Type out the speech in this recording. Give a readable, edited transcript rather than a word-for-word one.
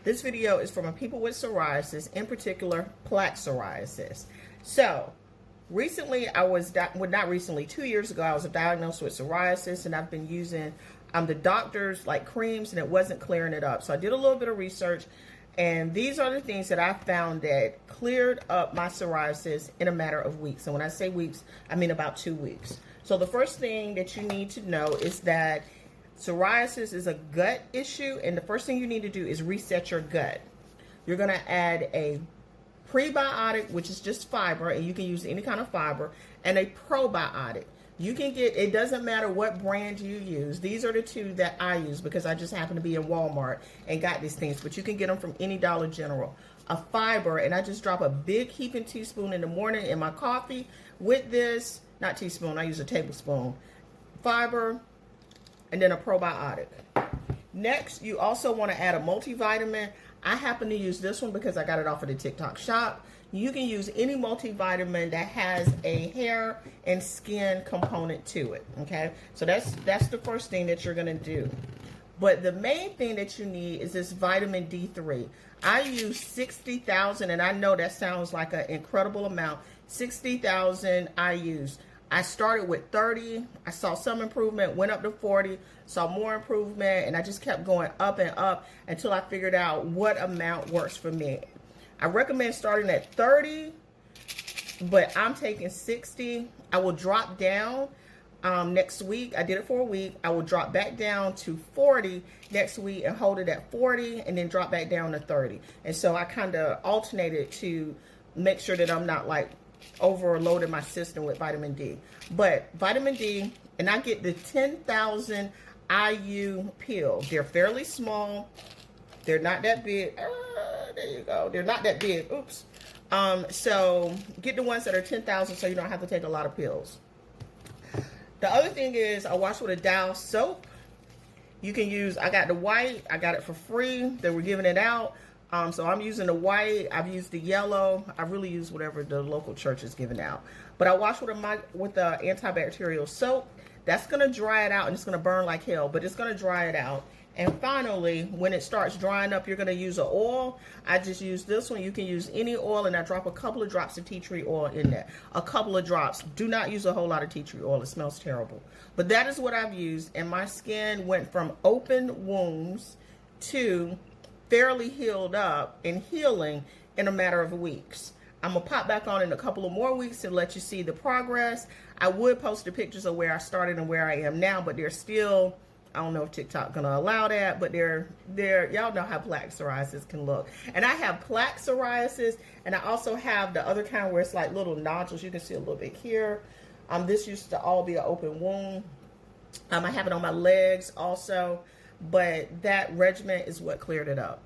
This video is from people with psoriasis, in particular plaque psoriasis. So recently, not recently, 2 years ago, I was diagnosed with psoriasis, and I've been using the doctor's like creams, and it wasn't clearing it up. So I did a little bit of research, and these are the things that I found that cleared up my psoriasis in a matter of weeks. And when I say weeks, I mean about 2 weeks. So the first thing that you need to know is that psoriasis is a gut issue, and the first thing you need to do is reset your gut. You're going to add a prebiotic, which is just fiber, and you can use any kind of fiber, and a probiotic. You can get, it doesn't matter what brand you use. These are the two that I use because I just happen to be in Walmart and got these things, but you can get them from any Dollar General. A fiber, and I just drop a big heaping teaspoon in the morning in my coffee with this, not teaspoon, I use a tablespoon, fiber, and then a probiotic. Next, you also want to add a multivitamin. I happen to use this one because I got it off of the TikTok shop. You can use any multivitamin that has a hair and skin component to it, okay? So that's the first thing that you're going to do. But the main thing that you need is this vitamin D3. I use 60,000, and I know that sounds like an incredible amount. 60,000 I use. I started with 30. I saw some improvement, went up to 40, saw more improvement, and I just kept going up and up until I figured out what amount works for me. I recommend starting at 30, but I'm taking 60. I will drop down next week. I did it for a week. I will drop back down to 40 next week and hold it at 40 and then drop back down to 30. And so I kind of alternated to make sure that I'm not like overloaded my system with vitamin D. But vitamin D, and I get the 10,000 IU pill. They're fairly small. They're not that big. There you go. They're not that big. Oops. So get the ones that are 10,000 so you don't have to take a lot of pills. The other thing is I wash with a Dow soap. You can use, I got the white. I got it for free. They were giving it out. So I'm using the white. I've used the yellow. I really use whatever the local church is giving out. But I wash with the antibacterial soap. That's going to dry it out, and it's going to burn like hell, but it's going to dry it out. And finally, when it starts drying up, you're going to use an oil. I just use this one. You can use any oil, and I drop a couple of drops of tea tree oil in there. A couple of drops. Do not use a whole lot of tea tree oil. It smells terrible. But that is what I've used, and my skin went from open wounds to fairly healed up and healing in a matter of weeks. I'm going to pop back on in a couple of more weeks to let you see the progress. I would post the pictures of where I started and where I am now, but they're still, I don't know if TikTok going to allow that, but they're y'all know how plaque psoriasis can look. And I have plaque psoriasis, and I also have the other kind where it's like little nodules. You can see a little bit here. This used to all be an open wound. I have it on my legs also, but that regimen is what cleared it up.